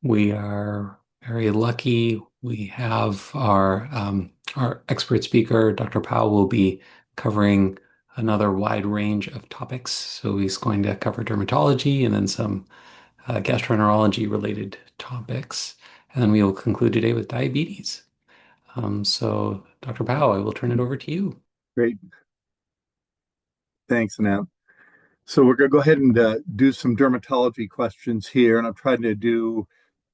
We are very lucky. We have our expert speaker, Dr. Powell, will be covering another wide range of topics. So he's going to cover dermatology and then some gastroenterology related topics. And then we will conclude today with diabetes. So, Dr. Powell, I will turn it over to you. Great. Thanks, Anat. So we're going to go ahead and do some dermatology questions here, and I'm trying to do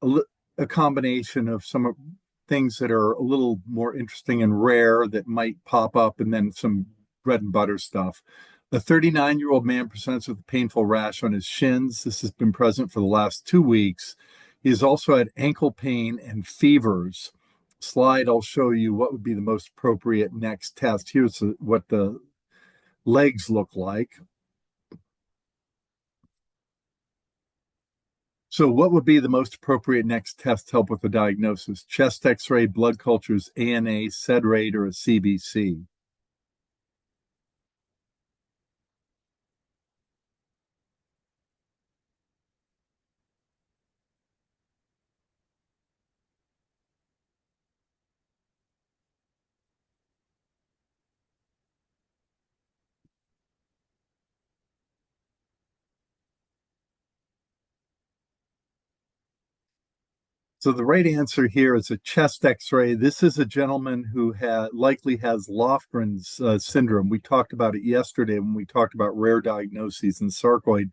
a, li- a combination of things that are a little more interesting and rare that might pop up, and then some bread and butter stuff. A 39-year-old man presents with a painful rash on his shins. This has been present for the last 2 weeks. He has also had ankle pain and fevers. Slide, I'll show you what would be the most appropriate next test. Here's what the legs look like. So, what would be the most appropriate next test to help with the diagnosis? Chest x ray, blood cultures, ANA, SED rate, or a CBC? So, the right answer here is a chest x ray. This is a gentleman who likely has Lofgren's syndrome. We talked about it yesterday when we talked about rare diagnoses, and sarcoid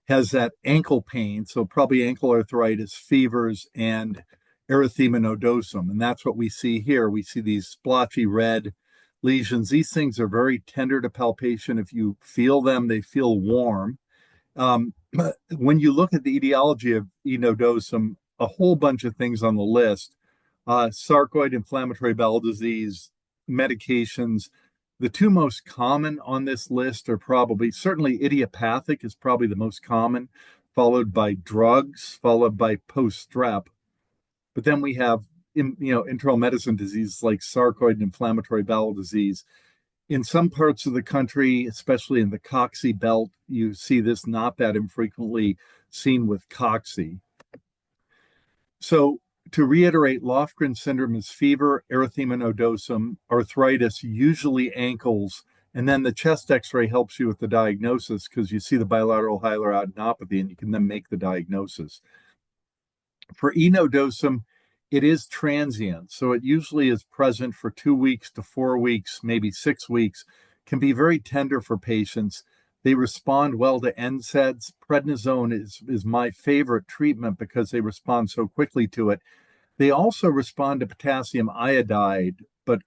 has that ankle pain, so probably ankle arthritis, fevers, and erythema nodosum. And that's what we see here. We see these splotchy red lesions. These things are very tender to palpation. If you feel them, they feel warm. But when you look at the etiology of enodosum, a whole bunch of things on the list: sarcoid, inflammatory bowel disease, medications. The two most common on this list are probably, certainly idiopathic is probably the most common, followed by drugs, followed by post-strep. But then we have, internal medicine diseases like sarcoid and inflammatory bowel disease. In some parts of the country, especially in the cocci belt, you see this not that infrequently seen with cocci. So, to reiterate, Lofgren syndrome is fever, erythema nodosum, arthritis, usually ankles, and then the chest x-ray helps you with the diagnosis because you see the bilateral hilar adenopathy and you can then make the diagnosis. For enodosum, it is transient, so it usually is present for 2 weeks to 4 weeks, maybe 6 weeks, can be very tender for patients. They respond well to NSAIDs. Prednisone is my favorite treatment because they respond so quickly to it. They also respond to potassium iodide, but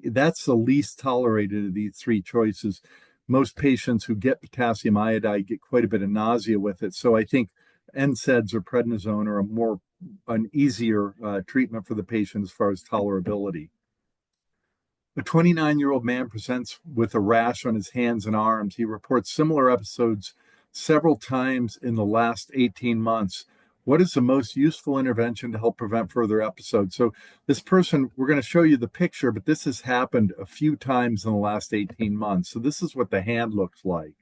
that's the least tolerated of these three choices. Most patients who get potassium iodide get quite a bit of nausea with it. So I think NSAIDs or prednisone are an easier treatment for the patient as far as tolerability. A 29-year-old man presents with a rash on his hands and arms. He reports similar episodes several times in the last 18 months. What is the most useful intervention to help prevent further episodes? So, this person, we're going to show you the picture, but this has happened a few times in the last 18 months. So, this is what the hand looks like.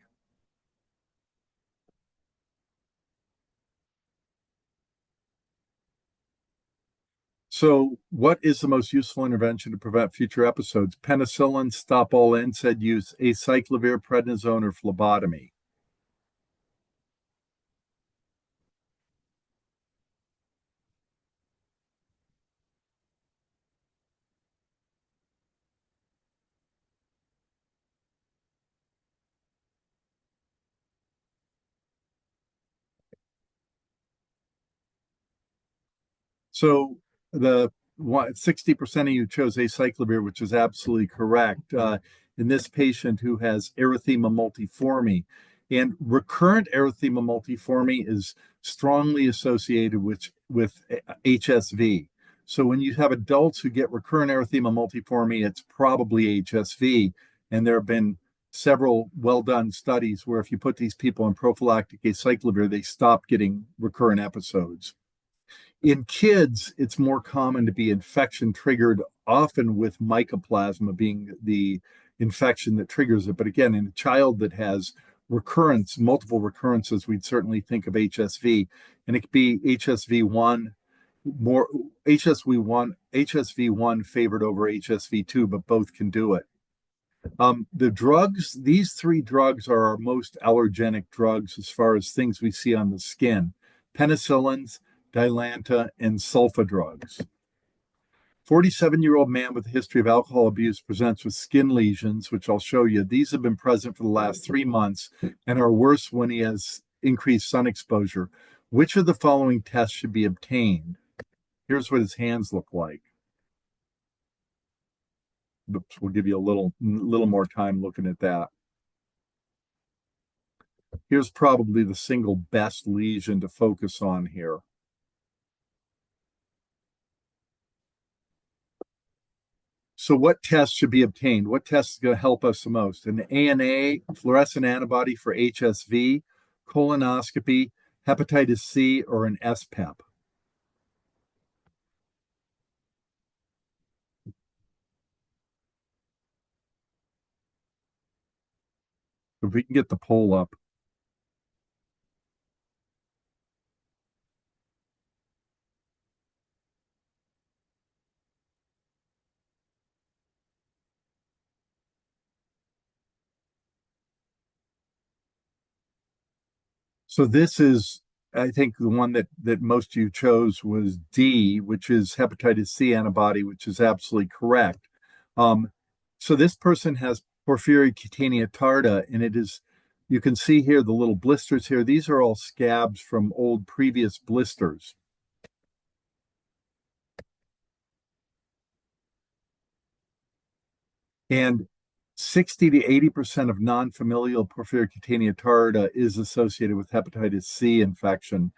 So, what is the most useful intervention to prevent future episodes? Penicillin, stop all NSAID use, acyclovir, prednisone, or phlebotomy? So the 60% of you chose acyclovir, which is absolutely correct. In this patient who has erythema multiforme, and recurrent erythema multiforme is strongly associated with HSV. So when you have adults who get recurrent erythema multiforme, it's probably HSV. And there have been several well-done studies where if you put these people on prophylactic acyclovir, they stop getting recurrent episodes. In kids, it's more common to be infection triggered, often with mycoplasma being the infection that triggers it. But again, in a child that has recurrence, multiple recurrences, we'd certainly think of HSV. And it could be HSV1, more HSV1 favored over HSV2, but both can do it. The drugs, these three drugs are our most allergenic drugs as far as things we see on the skin: penicillins, Dilanta, and sulfa drugs. 47-year-old man with a history of alcohol abuse presents with skin lesions, which I'll show you. These have been present for the last 3 months and are worse when he has increased sun exposure. Which of the following tests should be obtained? Here's what his hands look like. Oops, we'll give you a little more time looking at that. Here's probably the single best lesion to focus on here. So what tests should be obtained? What test is going to help us the most? An ANA, fluorescent antibody for HSV, colonoscopy, hepatitis C, or an SPEP? If we can get the poll up. So this is, I think, the one that most of you chose was D, which is hepatitis C antibody, which is absolutely correct. Um, so this person has porphyria cutaneous tarda, and it is, you can see here the little blisters here. These are all scabs from old previous blisters. And 60 to 80% of non-familial porphyria cutaneous tarda is associated with hepatitis C infection.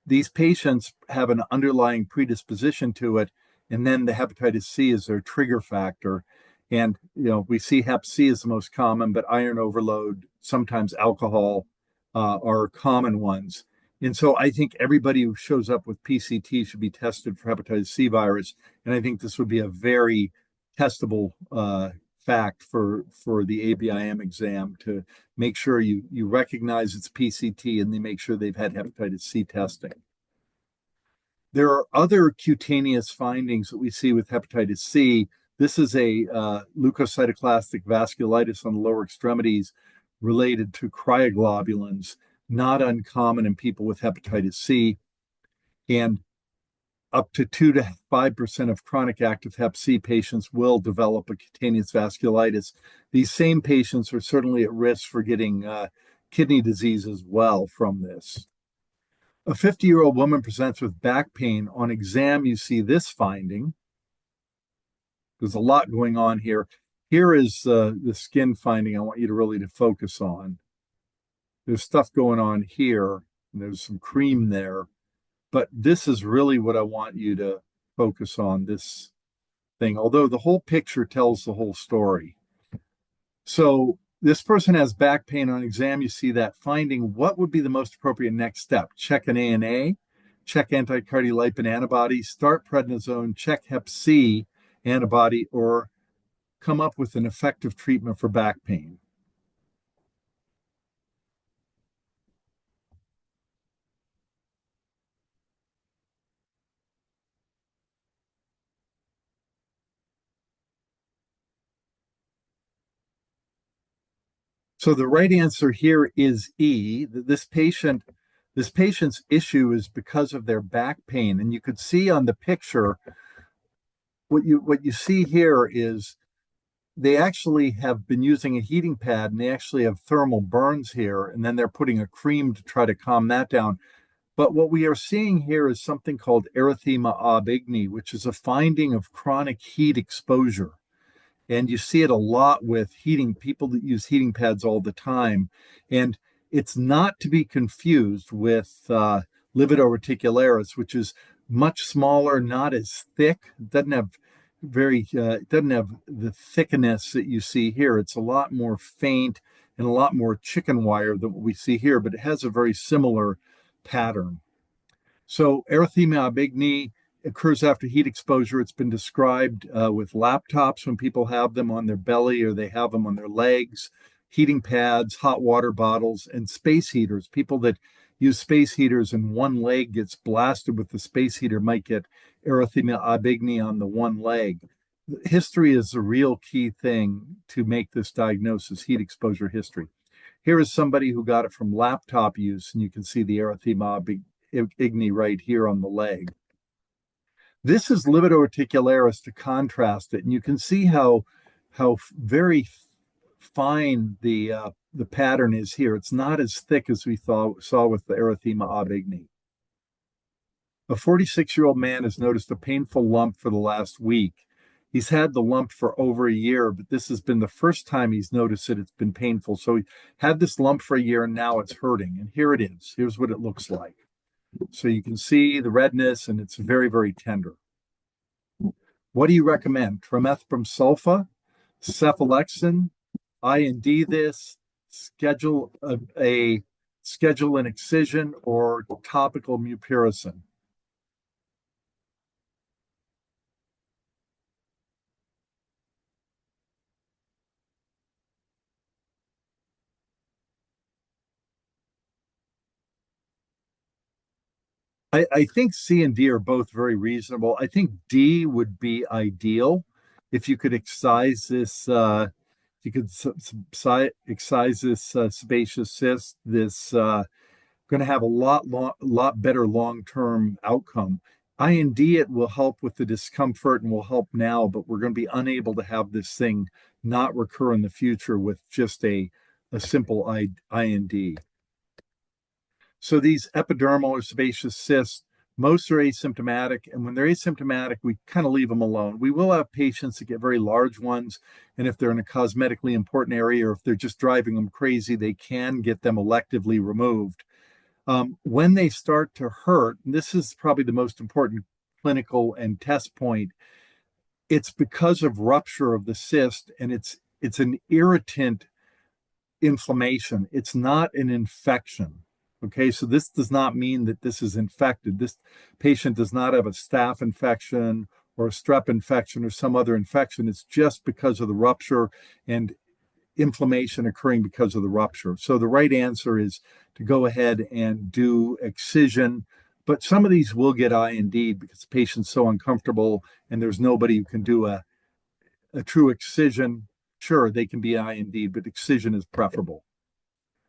These patients have an underlying predisposition to it, and then the hepatitis C is their trigger factor. And we see Hep C is the most common, but iron overload, sometimes alcohol, are common ones. And so I think everybody who shows up with PCT should be tested for hepatitis C virus. And I think this would be a very testable fact for the ABIM exam to make sure you recognize it's PCT and they make sure they've had hepatitis C testing. There are other cutaneous findings that we see with hepatitis C. This is a leukocytoclastic vasculitis on the lower extremities related to cryoglobulins, not uncommon in people with hepatitis C. And up to 2 to 5% of chronic active Hep C patients will develop a cutaneous vasculitis. These same patients are certainly at risk for getting kidney disease as well from this. A 50-year-old woman presents with back pain. On exam, you see this finding. There's a lot going on here. Here is the skin finding I want you to really to focus on. There's stuff going on here, and there's some cream there. But this is really what I want you to focus on, this thing, although the whole picture tells the whole story. So this person has back pain. On exam, you see that finding. What would be the most appropriate next step? Check an ANA, check anticardiolipin antibody, start prednisone, check Hep C antibody, or come up with an effective treatment for back pain. So the right answer here is E. This patient's issue is because of their back pain. And you could see on the picture, what you see here is they actually have been using a heating pad and they actually have thermal burns here. And then they're putting a cream to try to calm that down. But what we are seeing here is something called erythema ab igni, which is a finding of chronic heat exposure. And you see it a lot with people that use heating pads all the time. And it's not to be confused with livedo reticularis, which is much smaller, not as thick. It doesn't have the thickness that you see here. It's a lot more faint and a lot more chicken wire than what we see here, but it has a very similar pattern. So erythema ab igni occurs after heat exposure. It's been described with laptops when people have them on their belly or they have them on their legs. heating pads, hot water bottles, and space heaters. People that use space heaters and one leg gets blasted with the space heater might get erythema ab igni on the one leg. History is a real key thing to make this diagnosis, heat exposure history. Here is somebody who got it from laptop use, and you can see the erythema ab igni right here on the leg. This is livido to contrast it, and you can see how very fine the pattern is here. It's not as thick as we saw with the erythema ab igni. A 46-year-old man has noticed a painful lump for the last week. He's had the lump for over a year, but this has been the first time he's noticed that it's been painful. So he had this lump for a year and now it's hurting. And here it is. Here's what it looks like. So you can see the redness and it's very, very tender. What do you recommend? Trimethoprim sulfa, cephalexin, IND this, schedule schedule an excision or topical mupirocin. I think C and D are both very reasonable. I think D would be ideal if you could excise this. If you could excise this sebaceous cyst. This going to have a lot better long-term outcome. IND it will help with the discomfort and will help now, but we're going to be unable to have this thing not recur in the future with just a simple IND. So these epidermal or sebaceous cysts, most are asymptomatic. And when they're asymptomatic, we kind of leave them alone. We will have patients that get very large ones. And if they're in a cosmetically important area or if they're just driving them crazy, they can get them electively removed. When they start to hurt, and this is probably the most important clinical and test point, it's because of rupture of the cyst and it's an irritant inflammation. It's not an infection. Okay, so this does not mean that this is infected. This patient does not have a staph infection or a strep infection or some other infection. It's just because of the rupture and inflammation occurring because of the rupture. So the right answer is to go ahead and do excision. But some of these will get IND because the patient's so uncomfortable and there's nobody who can do a true excision. Sure, they can be IND, but excision is preferable.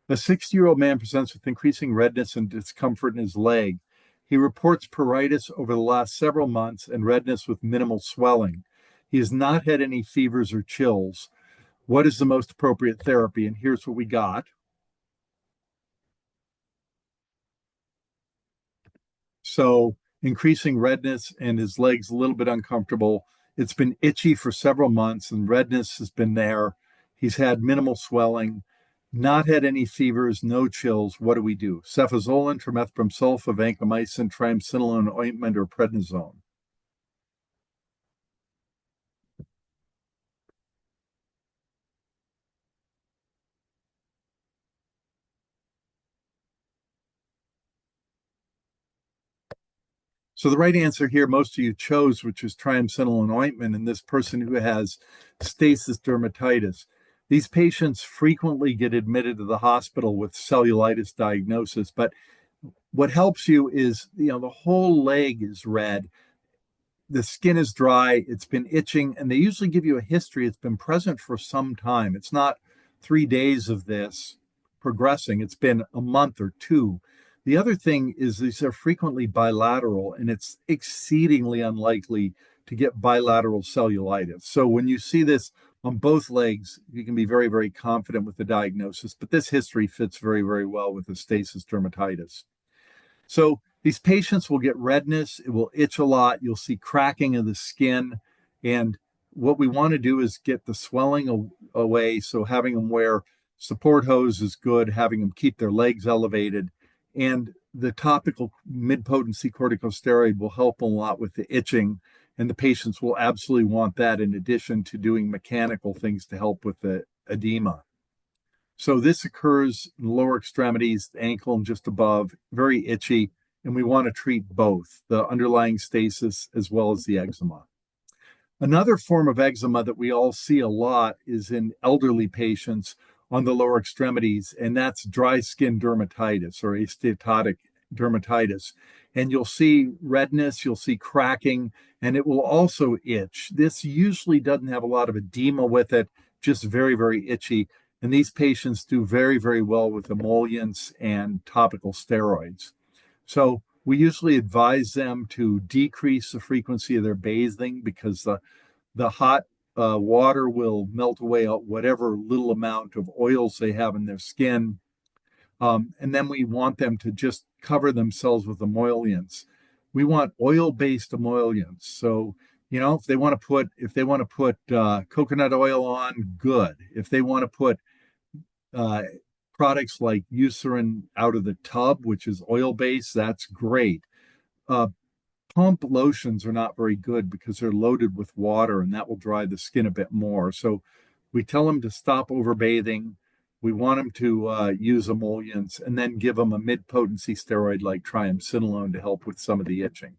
A 60-year-old man presents with increasing redness and discomfort in his leg. He reports pruritus over the last several months and redness with minimal swelling. He has not had any fevers or chills. What is the most appropriate therapy? And here's what we got. So increasing redness and his legs a little bit uncomfortable. It's been itchy for several months and redness has been there. He's had minimal swelling, not had any fevers, no chills. What do we do? Cefazolin, trimethoprim sulfa, vancomycin, triamcinolone ointment, or prednisone? So the right answer here, most of you chose, which is triamcinolone ointment in this person who has stasis dermatitis. These patients frequently get admitted to the hospital with cellulitis diagnosis, but what helps you is, the whole leg is red, the skin is dry, it's been itching, and they usually give you a history. It's been present for some time. It's not 3 days of this progressing, it's been a month or two. The other thing is these are frequently bilateral, and it's exceedingly unlikely to get bilateral cellulitis. So when you see this on both legs, you can be very, very confident with the diagnosis. But this history fits very, very well with the stasis dermatitis. So these patients will get redness, it will itch a lot, you'll see cracking of the skin. And what we want to do is get the swelling away. So having them wear support hose is good, having them keep their legs elevated. And the topical mid-potency corticosteroid will help a lot with the itching. And the patients will absolutely want that in addition to doing mechanical things to help with the edema. So this occurs in the lower extremities, the ankle and just above, very itchy, and we want to treat both the underlying stasis as well as the eczema. Another form of eczema that we all see a lot is in elderly patients on the lower extremities, and that's dry skin dermatitis or astatotic dermatitis. And you'll see redness, you'll see cracking, and it will also itch. This usually doesn't have a lot of edema with it, just very, very itchy. And these patients do very, very well with emollients and topical steroids. So we usually advise them to decrease the frequency of their bathing because the hot water will melt away whatever little amount of oils they have in their skin. And then we want them to just cover themselves with emollients. We want oil-based emollients. So, if they want to put coconut oil on, good. If they want to put uh, products like Eucerin out of the tub, which is oil-based, that's great. Uh, Pump lotions are not very good because they're loaded with water and that will dry the skin a bit more. So we tell them to stop overbathing. We want them to use emollients and then give them a mid-potency steroid like triamcinolone to help with some of the itching.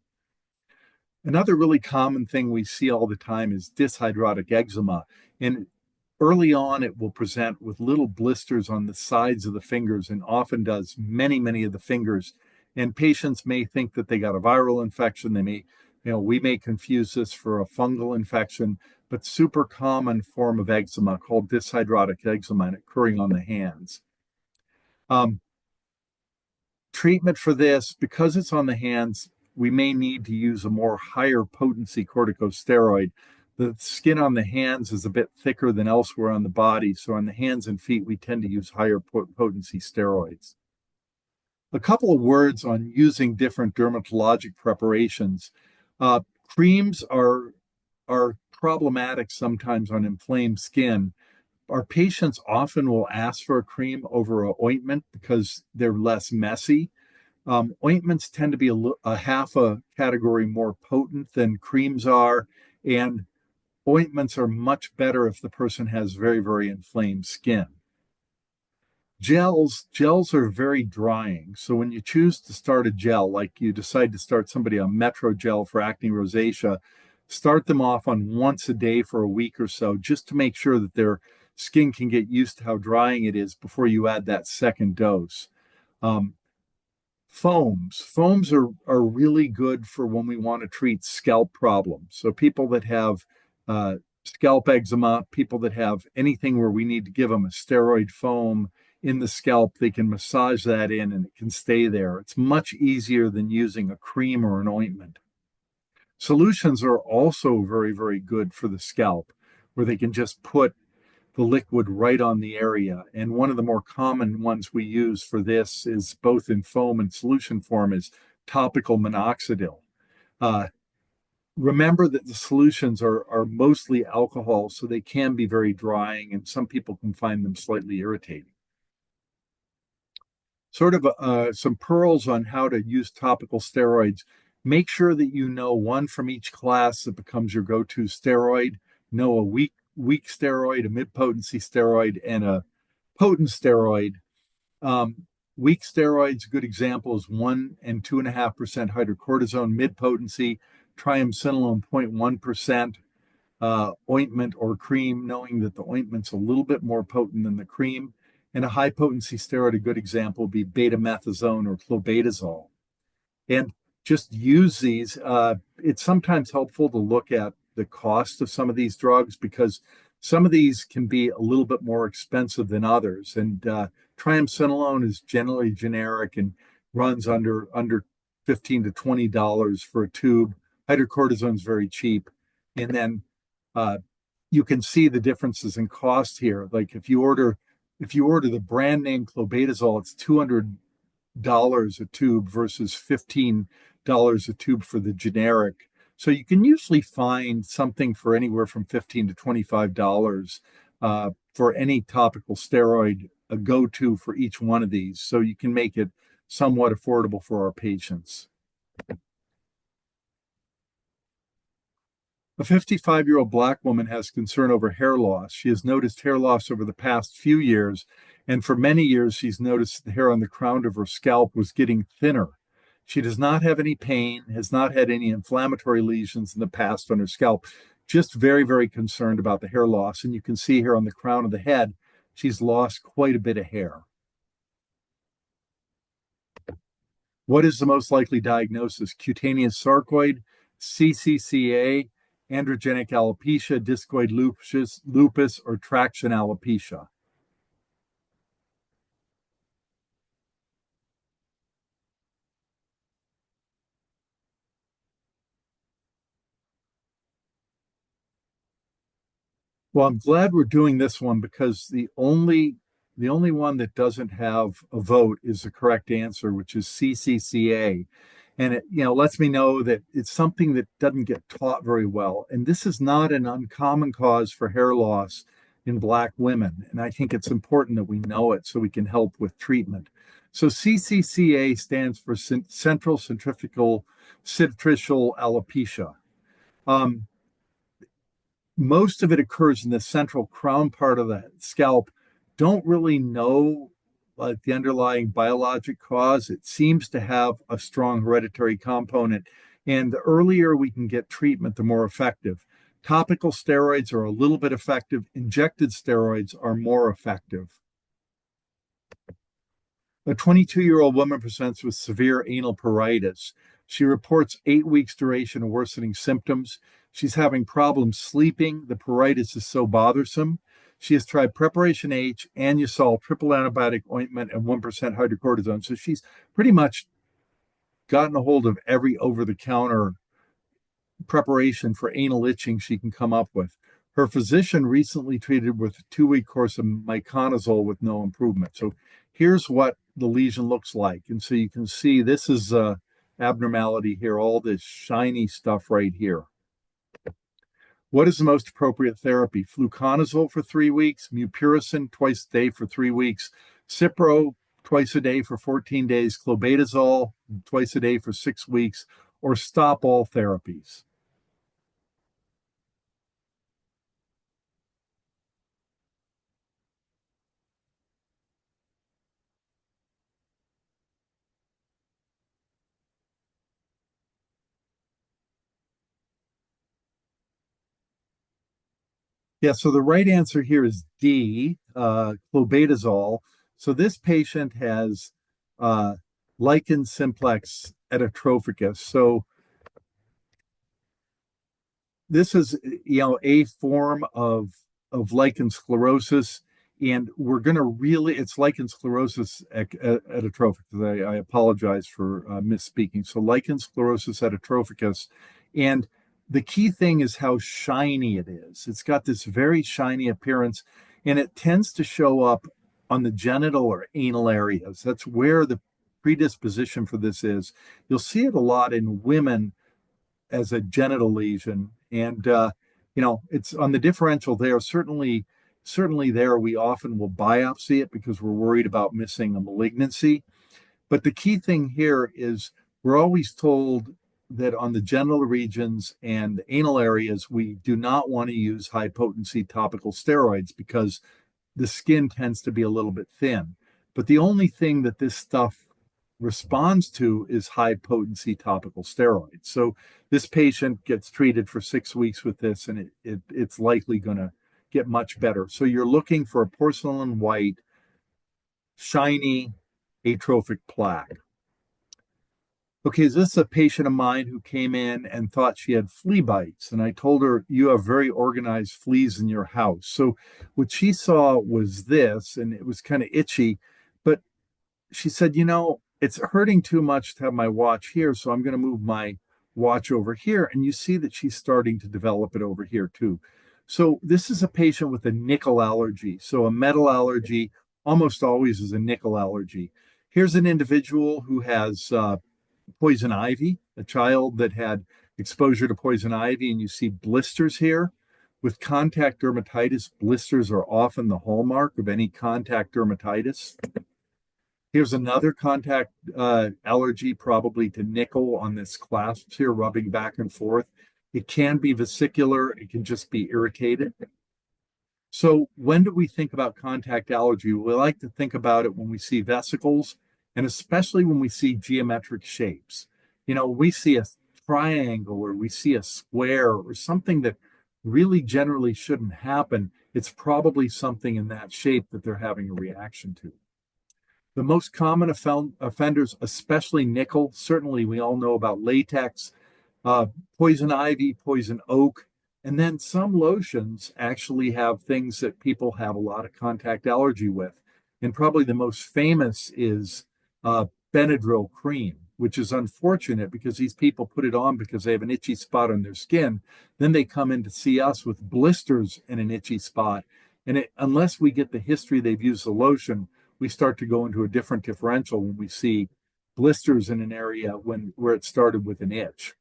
Another really common thing we see all the time is dyshydrotic eczema. And early on, it will present with little blisters on the sides of the fingers and often does many, many of the fingers. And patients may think that they got a viral infection. We may confuse this for a fungal infection, but super common form of eczema called dyshydrotic eczema and occurring on the hands. Um, Treatment for this, because it's on the hands, we may need to use a more higher potency corticosteroid. The skin on the hands is a bit thicker than elsewhere on the body. So on the hands and feet, we tend to use higher potency steroids. A couple of words on using different dermatologic preparations. Creams are problematic sometimes on inflamed skin. Our patients often will ask for a cream over an ointment because they're less messy. Ointments tend to be a half a category more potent than creams are, and ointments are much better if the person has very, very inflamed skin. Gels are very drying. So when you choose to start a gel, like you decide to start somebody on Metro Gel for acne rosacea, start them off on once a day for a week or so, just to make sure that their skin can get used to how drying it is before you add that second dose. Um, Foams are really good for when we want to treat scalp problems. So people that have scalp eczema, people that have anything where we need to give them a steroid foam in the scalp, they can massage that in and it can stay there. It's much easier than using a cream or an ointment. Solutions are also very, very good for the scalp, where they can just put the liquid right on the area. And one of the more common ones we use for this is both in foam and solution form is topical minoxidil. Uh, Remember that the solutions are mostly alcohol, so they can be very drying, and some people can find them slightly irritating. Sort of some pearls on how to use topical steroids. Make sure that you know one from each class that becomes your go-to steroid. Know a weak steroid, a mid-potency steroid, and a potent steroid. Um, Weak steroids, good example is 1 and 2.5% hydrocortisone, mid-potency, triamcinolone 0.1%, ointment or cream, knowing that the ointment's a little bit more potent than the cream. And a high potency steroid, a good example would be betamethasone or clobetasol. And just use these. It's sometimes helpful to look at the cost of some of these drugs because some of these can be a little bit more expensive than others. And triamcinolone is generally generic and runs under $15 to $20 for a tube. Hydrocortisone is very cheap. And then uh, you can see the differences in cost here. Like if you order the brand name clobetasol, it's $200 a tube versus $15 a tube for the generic. So you can usually find something for anywhere from $15 to $25 for any topical steroid, a go-to for each one of these. So you can make it somewhat affordable for our patients. A 55-year-old Black woman has concern over hair loss. She has noticed hair loss over the past few years, and for many years, she's noticed the hair on the crown of her scalp was getting thinner. She does not have any pain, has not had any inflammatory lesions in the past on her scalp, just very, very concerned about the hair loss. And you can see here on the crown of the head, she's lost quite a bit of hair. What is the most likely diagnosis? Cutaneous sarcoid, CCCA, androgenic alopecia, discoid lupus, or traction alopecia? Well, I'm glad we're doing this one because the only one that doesn't have a vote is the correct answer, which is CCCA. And it, lets me know that it's something that doesn't get taught very well. And this is not an uncommon cause for hair loss in Black women. And I think it's important that we know it so we can help with treatment. So CCCA stands for central centrifugal cicatricial alopecia. Um, Most of it occurs in the central crown part of the scalp. Don't really know like the underlying biologic cause. It seems to have a strong hereditary component. And the earlier we can get treatment, the more effective. Topical steroids are a little bit effective. Injected steroids are more effective. A 22-year-old woman presents with severe anal pruritus. She reports 8 weeks duration of worsening symptoms. She's having problems sleeping. The pruritus is so bothersome. She has tried Preparation H, Anusol, triple antibiotic ointment, and 1% hydrocortisone. So she's pretty much gotten a hold of every over-the-counter preparation for anal itching she can come up with. Her physician recently treated with a 2 week course of miconazole with no improvement. So here's what the lesion looks like. And so you can see this is a abnormality here, all this shiny stuff right here. What is the most appropriate therapy? Fluconazole for 3 weeks, mupirocin twice a day for 3 weeks, Cipro twice a day for 14 days, clobetasol twice a day for 6 weeks, or stop all therapies. Yeah, so the right answer here is D, clobetasol. So this patient has uh, lichen simplex etetrophicus. So this is a form of lichen sclerosis, and we're going to really it's lichen sclerosis etetrophicus. I apologize for misspeaking. So lichen sclerosis etetrophicus, and the key thing is how shiny it is. It's got this very shiny appearance, and it tends to show up on the genital or anal areas. That's where the predisposition for this is. You'll see it a lot in women as a genital lesion. And it's on the differential there. Certainly there we often will biopsy it because we're worried about missing a malignancy. But the key thing here is we're always told that on the genital regions and anal areas, we do not want to use high potency topical steroids because the skin tends to be a little bit thin. But the only thing that this stuff responds to is high potency topical steroids. So this patient gets treated for 6 weeks with this, and it's likely going to get much better. So you're looking for a porcelain white, shiny, atrophic plaque. Okay, is this a patient of mine who came in and thought she had flea bites? And I told her, you have very organized fleas in your house. So what she saw was this, and it was kind of itchy, but she said, it's hurting too much to have my watch here, so I'm going to move my watch over here. And you see that she's starting to develop it over here too. So this is a patient with a nickel allergy. So a metal allergy almost always is a nickel allergy. Here's an individual who has poison ivy, a child that had exposure to poison ivy, and you see blisters here. With contact dermatitis, blisters are often the hallmark of any contact dermatitis. Here's another contact allergy, probably to nickel on this clasps here, rubbing back and forth. It can be vesicular, it can just be irritated. So when do we think about contact allergy? We like to think about it when we see vesicles, and especially when we see geometric shapes. We see a triangle or we see a square or something that really generally shouldn't happen. It's probably something in that shape that they're having a reaction to. The most common offenders, especially nickel, certainly we all know about latex, uh, poison ivy, poison oak, and then some lotions actually have things that people have a lot of contact allergy with. And probably the most famous is Benadryl cream, which is unfortunate because these people put it on because they have an itchy spot on their skin. Then they come in to see us with blisters and an itchy spot. And unless we get the history they've used the lotion, we start to go into a different differential when we see blisters in an area where it started with an itch.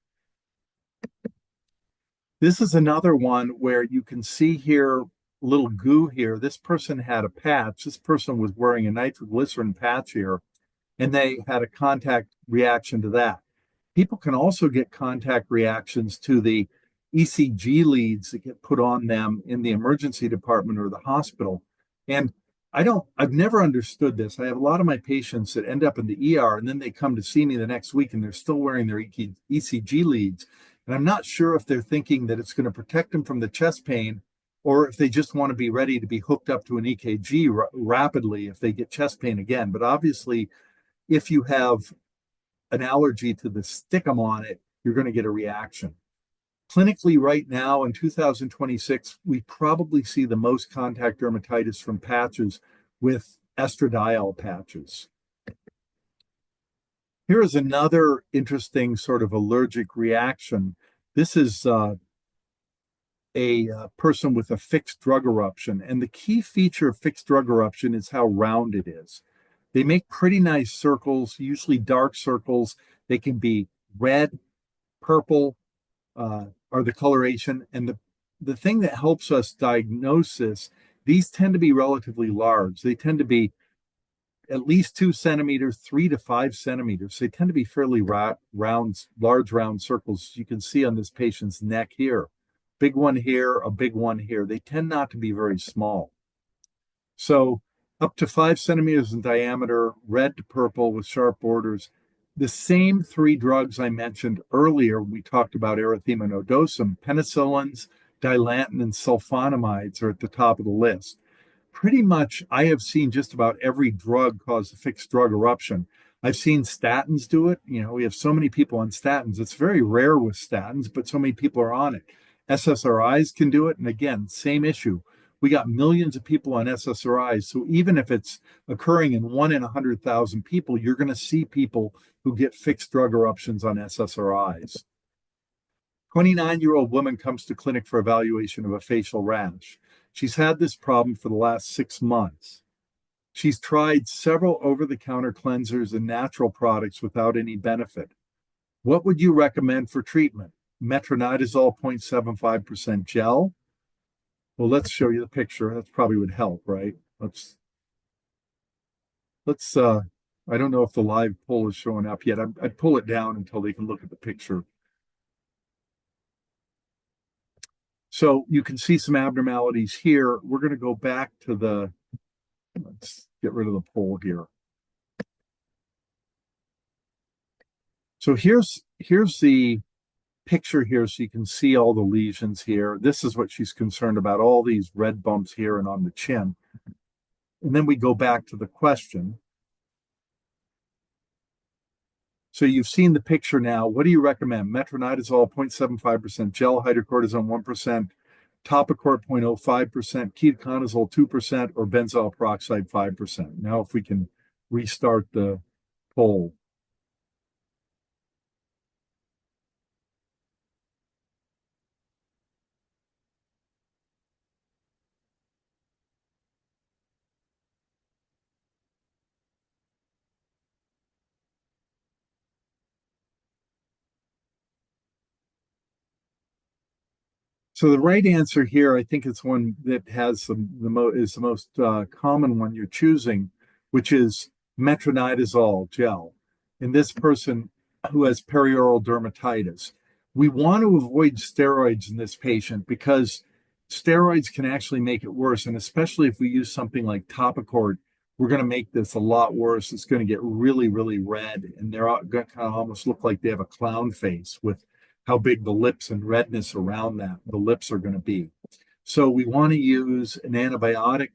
This is another one where you can see here little goo here. This person had a patch. This person was wearing a nitroglycerin patch here, and they had a contact reaction to that. People can also get contact reactions to the ECG leads that get put on them in the emergency department or the hospital. And I've never understood this. I have a lot of my patients that end up in the ER and then they come to see me the next week and they're still wearing their ECG leads. And I'm not sure if they're thinking that it's going to protect them from the chest pain or if they just want to be ready to be hooked up to an EKG rapidly if they get chest pain again. But obviously, if you have an allergy to the stickum on it, you're going to get a reaction. Clinically, right now in 2026, we probably see the most contact dermatitis from patches with estradiol patches. Here is another interesting sort of allergic reaction. This is a person with a fixed drug eruption. And the key feature of fixed drug eruption is how round it is. They make pretty nice circles, usually dark circles. They can be red, purple, are the coloration. And the thing that helps us diagnose this, these tend to be relatively large. They tend to be at least 2 centimeters, 3 to 5 centimeters. They tend to be fairly round, large round circles. You can see on this patient's neck here. Big one here, a big one here. They tend not to be very small. So up to 5 centimeters in diameter, red to purple with sharp borders. The same three drugs I mentioned earlier, we talked about erythema nodosum, penicillins, dilantin, and sulfonamides are at the top of the list. Pretty much, I have seen just about every drug cause a fixed drug eruption. I've seen statins do it. You know, we have so many people on statins. It's very rare with statins, but so many people are on it. SSRIs can do it. And again, same issue. We got millions of people on SSRIs. So even if it's occurring in 1 in 100,000 people, you're going to see people who get fixed drug eruptions on SSRIs. 29-year-old woman comes to clinic for evaluation of a facial rash. She's had this problem for the last 6 months. She's tried several over-the-counter cleansers and natural products without any benefit. What would you recommend for treatment? Metronidazole 0.75% gel? Well, let's show you the picture. That probably would help, right? Let's I don't know if the live poll is showing up yet. I'd pull it down until they can look at the picture. So you can see some abnormalities here. We're going to go back to let's get rid of the poll here. So here's the picture here so you can see all the lesions here. This is what she's concerned about, all these red bumps here and on the chin. And then we go back to the question. So you've seen the picture now. What do you recommend? Metronidazole 0.75%, gel hydrocortisone 1%, Topicort 0.05%, ketoconazole 2%, or benzoyl peroxide 5%. Now if we can restart the poll. So the right answer here, I think it's one that has is the most common one you're choosing, which is metronidazole gel. In this person who has perioral dermatitis, we want to avoid steroids in this patient because steroids can actually make it worse, and especially if we use something like Topicort, we're going to make this a lot worse. It's going to get really, really red, and they're going to kind of almost look like they have a clown face with how big the lips and redness around the lips are going to be. So we want to use an antibiotic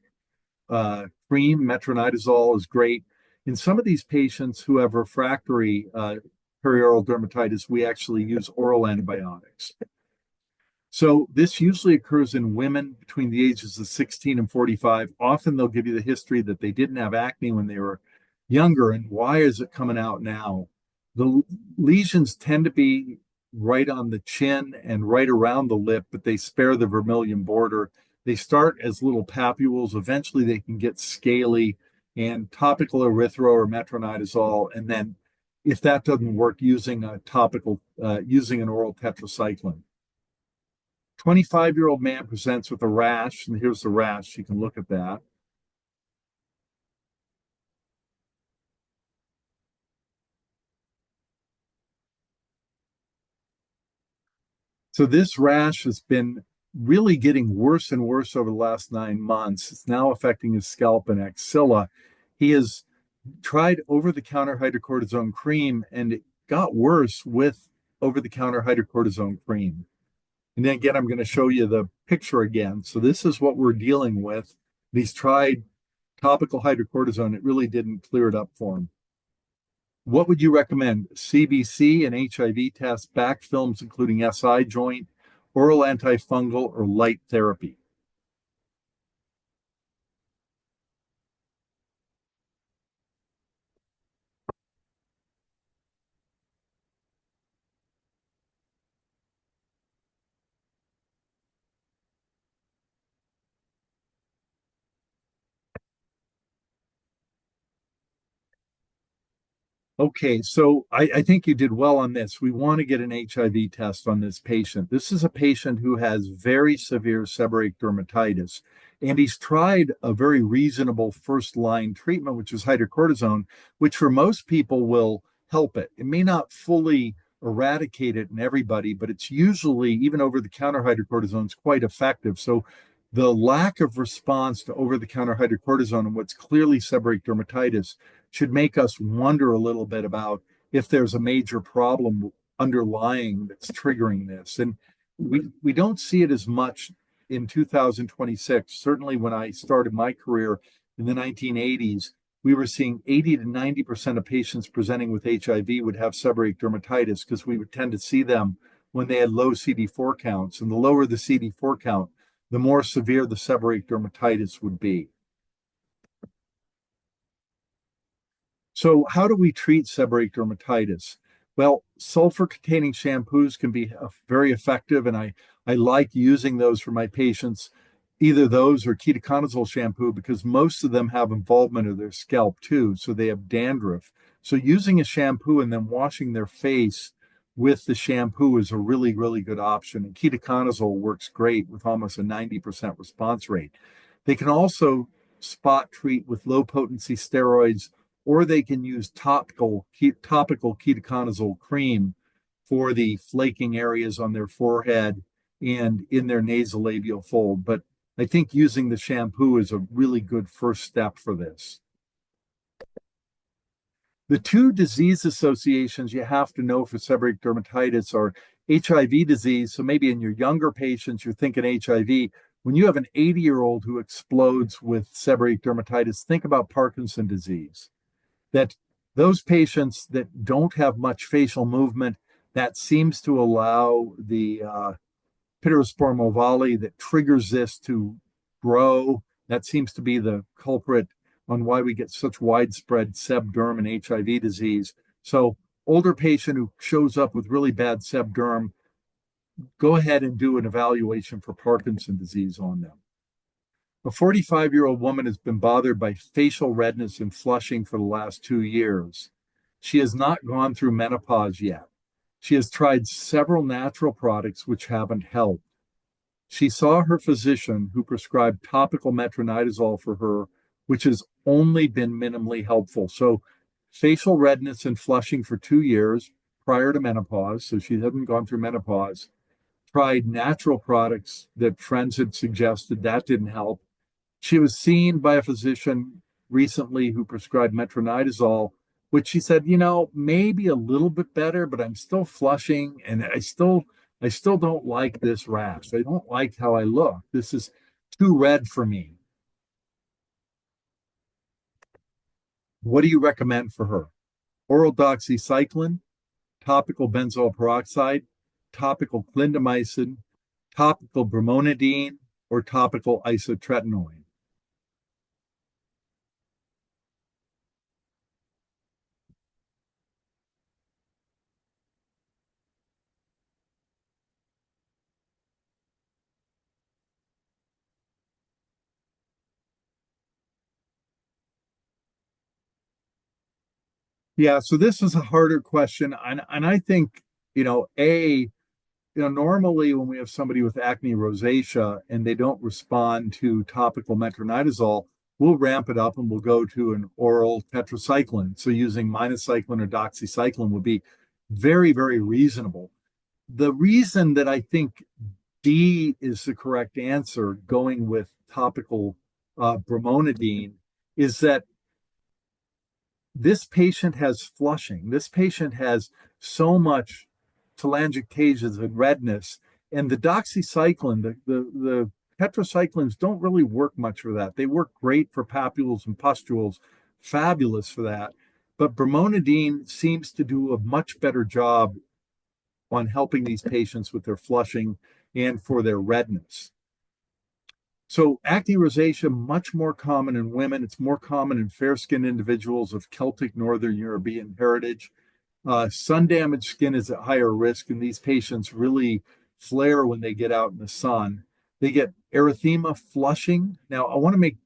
cream. Metronidazole is great. In some of these patients who have refractory perioral dermatitis, we actually use oral antibiotics. So this usually occurs in women between the ages of 16 and 45. Often they'll give you the history that they didn't have acne when they were younger. And why is it coming out now? The lesions tend to be right on the chin and right around the lip, but they spare the vermilion border. They start as little papules. Eventually they can get scaly, and topical erythro or metronidazole. And then if that doesn't work, using a topical, using an oral tetracycline. 25-year-old man presents with a rash, and here's the rash. You can look at that. So this rash has been really getting worse and worse over the last 9 months. It's now affecting his scalp and axilla. He has tried over-the-counter hydrocortisone cream, and it got worse with over-the-counter hydrocortisone cream. And then again, I'm going to show you the picture again. So this is what we're dealing with. He's tried topical hydrocortisone. It really didn't clear it up for him. What would you recommend? CBC and HIV tests, back films, including SI joint, oral antifungal, or light therapy? Okay, so I think you did well on this. We want to get an HIV test on this patient. This is a patient who has very severe seborrheic dermatitis, and he's tried a very reasonable first line treatment, which is hydrocortisone, which for most people will help it. It may not fully eradicate it in everybody, but it's usually, even over the counter hydrocortisone, is quite effective. So the lack of response to over the counter hydrocortisone and what's clearly seborrheic dermatitis should make us wonder a little bit about if there's a major problem underlying that's triggering this. And we don't see it as much in 2026. Certainly, when I started my career in the 1980s, we were seeing 80 to 90% of patients presenting with HIV would have seborrheic dermatitis because we would tend to see them when they had low CD4 counts. And the lower the CD4 count, the more severe the seborrheic dermatitis would be. So, how do we treat seborrheic dermatitis? Well, sulfur containing shampoos can be very effective, and I like using those for my patients, either those or ketoconazole shampoo, because most of them have involvement of their scalp too. So, they have dandruff. So, using a shampoo and then washing their face with the shampoo is a really, really good option. And ketoconazole works great with almost a 90% response rate. They can also spot treat with low potency steroids, or they can use topical ketoconazole cream for the flaking areas on their forehead and in their nasolabial fold. But I think using the shampoo is a really good first step for this. The two disease associations you have to know for seborrheic dermatitis are HIV disease. So maybe in your younger patients, you're thinking HIV. When you have an 80-year-old who explodes with seborrheic dermatitis, think about Parkinson's disease. That those patients that don't have much facial movement, that seems to allow the pityrosporum ovale that triggers this to grow. That seems to be the culprit on why we get such widespread seb derm and HIV disease. So, older patient who shows up with really bad seb derm, go ahead and do an evaluation for Parkinson's disease on them. A 45-year-old woman has been bothered by facial redness and flushing for the last 2 years. She has not gone through menopause yet. She has tried several natural products which haven't helped. She saw her physician who prescribed topical metronidazole for her, which has only been minimally helpful. So, facial redness and flushing for 2 years prior to menopause. So, she hadn't gone through menopause. Tried natural products that friends had suggested, that didn't help. She was seen by a physician recently who prescribed metronidazole, which she said, maybe a little bit better, but I'm still flushing and I still don't like this rash. I don't like how I look. This is too red for me. What do you recommend for her? Oral doxycycline, topical benzoyl peroxide, topical clindamycin, topical bromonidine, or topical isotretinoin? Yeah, so this is a harder question. And I think, normally when we have somebody with acne rosacea and they don't respond to topical metronidazole, we'll ramp it up and we'll go to an oral tetracycline. So using minocycline or doxycycline would be very, very reasonable. The reason that I think D is the correct answer, going with topical bromonidine, is that this patient has flushing. This patient has so much telangiectasias and redness, and the doxycycline, the tetracyclines don't really work much for that. They work great for papules and pustules, fabulous for that. But bromonidine seems to do a much better job on helping these patients with their flushing and for their redness. So acne rosacea, much more common in women. It's more common in fair-skinned individuals of Celtic Northern European heritage. Sun-damaged skin is at higher risk, and these patients really flare when they get out in the sun. They get erythema, flushing. Now, I want to make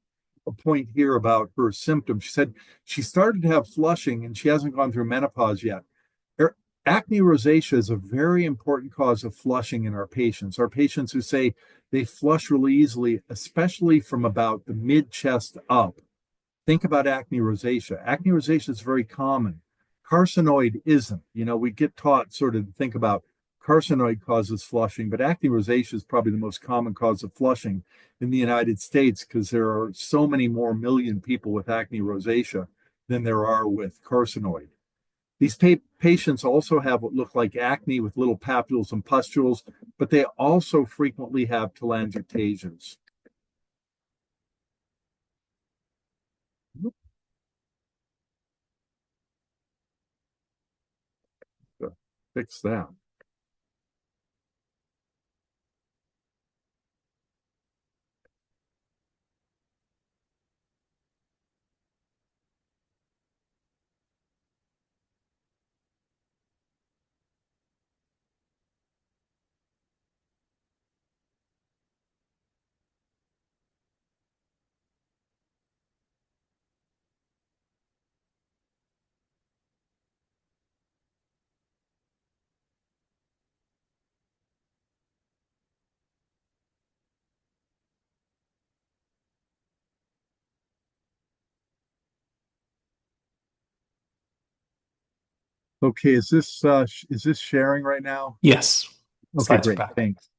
a point here about her symptoms. She said she started to have flushing, and she hasn't gone through menopause yet. Er, Acne rosacea is a very important cause of flushing in our patients. Our patients who say they flush really easily, especially from about the mid chest up. Think about acne rosacea. Acne rosacea is very common. Carcinoid isn't. We get taught sort of to think about carcinoid causes flushing, but acne rosacea is probably the most common cause of flushing in the United States because there are so many more million people with acne rosacea than there are with carcinoid. These patients also have what look like acne with little papules and pustules, but they also frequently have telangiectasias. Fix that. Okay, is this sharing right now? Yes, Okay, slides are great. back. Thanks.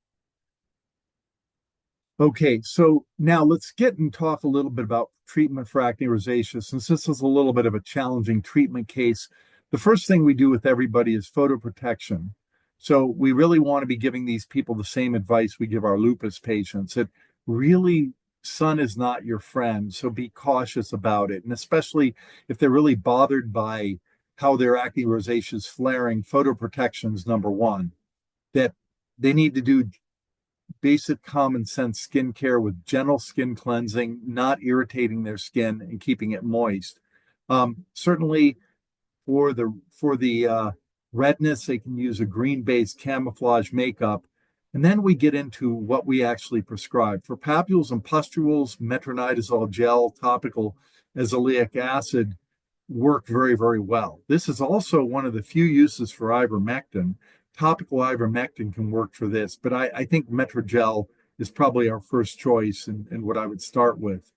Okay, so now let's get and talk a little bit about treatment for acne rosacea. Since this is a little bit of a challenging treatment case, the first thing we do with everybody is photoprotection. So we really want to be giving these people the same advice we give our lupus patients, that really sun is not your friend. So be cautious about it. And especially if they're really bothered by how their acne rosacea is flaring, photoprotection is number one. That they need to do basic common sense skincare with gentle skin cleansing, not irritating their skin and keeping it moist. Certainly for the redness, they can use a green-based camouflage makeup. And then we get into what we actually prescribe. For papules and pustules, metronidazole gel, topical azelaic acid work very, very well. This is also one of the few uses for ivermectin. Topical ivermectin can work for this, but I think Metrogel is probably our first choice and what I would start with.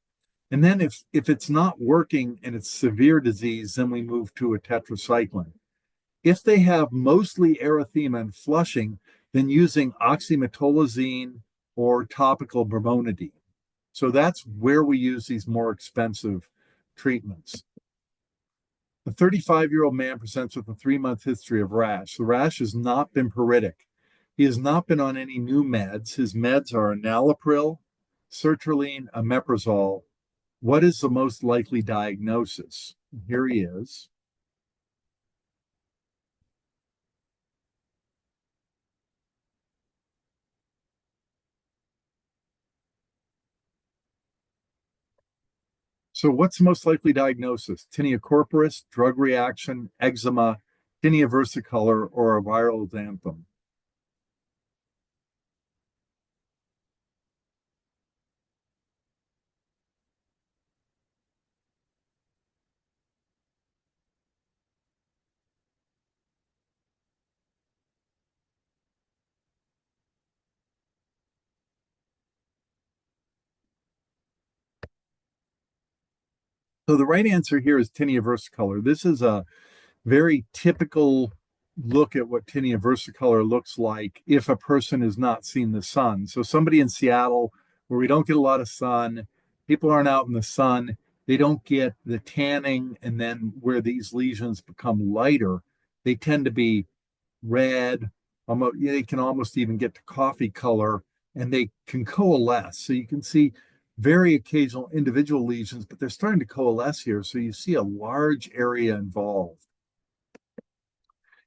And then if it's not working and it's severe disease, then we move to a tetracycline. If they have mostly erythema and flushing, then using oxymetolazine or topical bromonidine. So that's where we use these more expensive treatments. A 35-year-old man presents with a 3-month history of rash. The rash has not been pruritic. He has not been on any new meds. His meds are enalapril, sertraline, omeprazole. What is the most likely diagnosis? Here he is. So, what's the most likely diagnosis? Tinea corporis, drug reaction, eczema, tinea versicolor, or a viral xanthum? So, the right answer here is tinea versicolor. This is a very typical look at what tinea versicolor looks like if a person has not seen the sun. So somebody in Seattle where we don't get a lot of sun, people aren't out in the sun, they don't get the tanning, and then where these lesions become lighter, they tend to be red, almost, they can almost even get to coffee color, and they can coalesce. So you can see very occasional individual lesions, but they're starting to coalesce here. So you see a large area involved.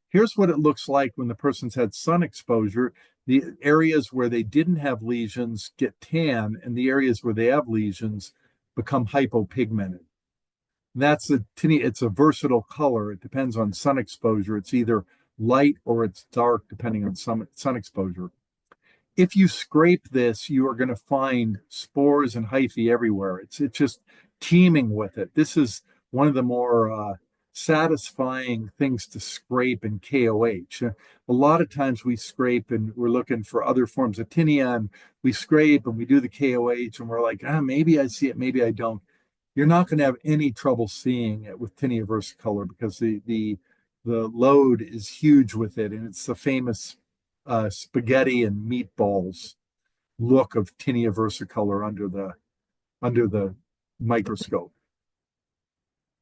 Here's what it looks like when the person's had sun exposure. The areas where they didn't have lesions get tan, and the areas where they have lesions become hypopigmented. That's a tinea. It's a versatile color. It depends on sun exposure. It's either light or it's dark, depending on sun exposure. If you scrape this, you are going to find spores and hyphae everywhere. It's just teeming with it. This is one of the more satisfying things to scrape in KOH. A lot of times we scrape and we're looking for other forms of tinea, and we scrape and we do the KOH and we're like, maybe I see it, maybe I don't. You're not going to have any trouble seeing it with tinea versicolor because the load is huge with it, and it's the famous spaghetti and meatballs look of tinea versicolor under the microscope.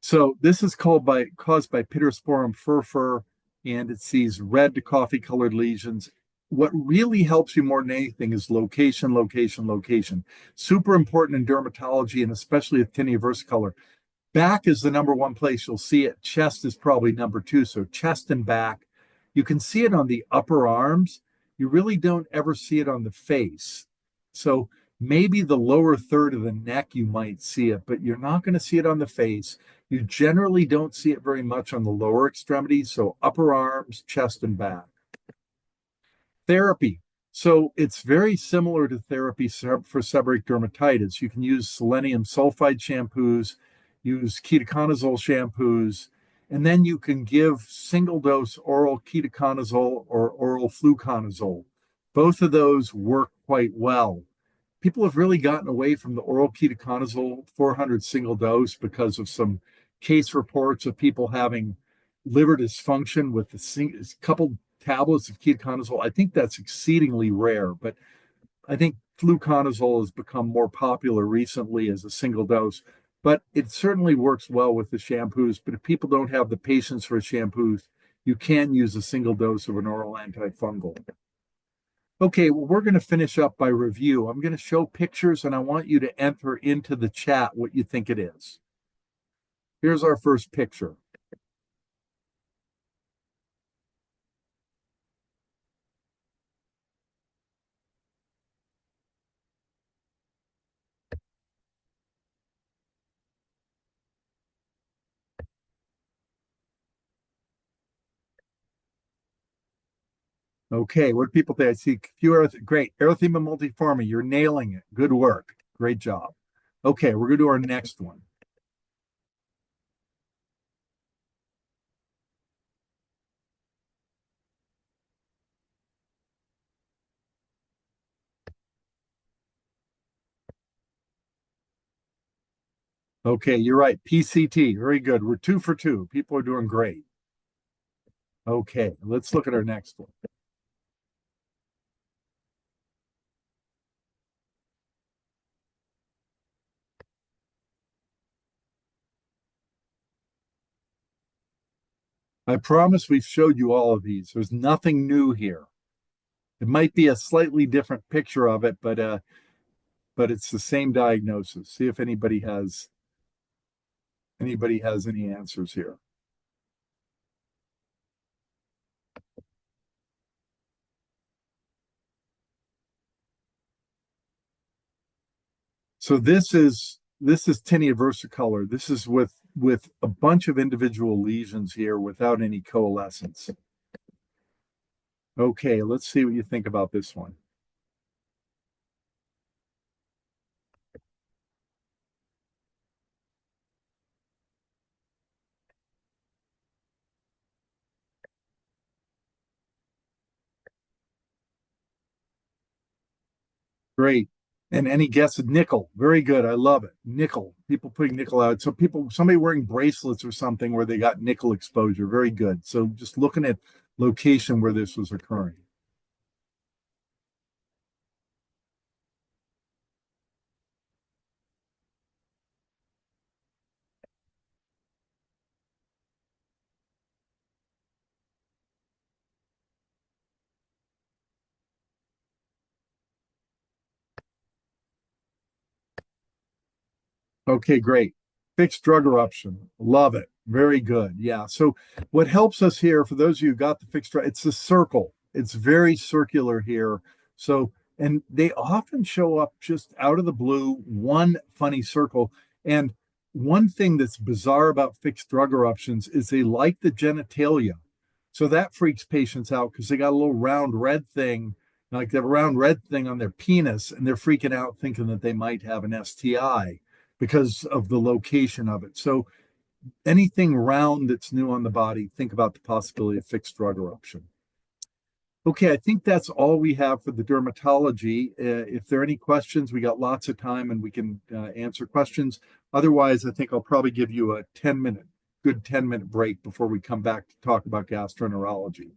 So this is caused by Pityrosporum furfur, and it's these red to coffee colored lesions. What really helps you more than anything is location, location, location. Super important in dermatology, and especially with tinea versicolor. Back is the number one place you'll see it. Chest is probably number two. So chest and back. You can see it on the upper arms. You really don't ever see it on the face. So maybe the lower third of the neck, you might see it, but you're not going to see it on the face. You generally don't see it very much on the lower extremities. So upper arms, chest, and back. Therapy. So it's very similar to therapy for seborrheic dermatitis. You can use selenium sulfide shampoos, use ketoconazole shampoos, and then you can give single dose oral ketoconazole or oral fluconazole. Both of those work quite well. People have really gotten away from the oral ketoconazole 400 single dose because of some case reports of people having liver dysfunction with a couple tablets of ketoconazole. I think that's exceedingly rare, but I think fluconazole has become more popular recently as a single dose. But it certainly works well with the shampoos. But if people don't have the patience for shampoos, you can use a single dose of an oral antifungal. Okay, well, we're going to finish up by review. I'm going to show pictures, and I want you to enter into the chat what you think it is. Here's our first picture. Okay, what do people think? I see great. Erythema multiforme, you're nailing it. Good work. Great job. Okay, we're going to do our next one. Okay, you're right. PCT, very good. We're 2 for 2. People are doing great. Okay, let's look at our next one. I promise we've showed you all of these. There's nothing new here. It might be a slightly different picture of it, but it's the same diagnosis. See if anybody has any answers here. So this is tinea versicolor. This is with a bunch of individual lesions here without any coalescence. Okay, let's see what you think about this one. Great. And any guess at nickel? Very good. I love it. Nickel. People putting nickel out. So somebody wearing bracelets or something where they got nickel exposure. Very good. So just looking at location where this was occurring. Okay, great. Fixed drug eruption. Love it. Very good. Yeah. So what helps us here, for those of you who got the fixed drug, it's the circle. It's very circular here. So, and they often show up just out of the blue, one funny circle. And one thing that's bizarre about fixed drug eruptions is they like the genitalia. So that freaks patients out because they got a little round red thing, like they have a round red thing on their penis, and they're freaking out thinking that they might have an STI because of the location of it. So anything round that's new on the body, think about the possibility of fixed drug eruption. Okay, I think that's all we have for the dermatology. If there are any questions, we got lots of time and we can answer questions. Otherwise, I think I'll probably give you a 10-minute, good 10-minute break before we come back to talk about gastroenterology.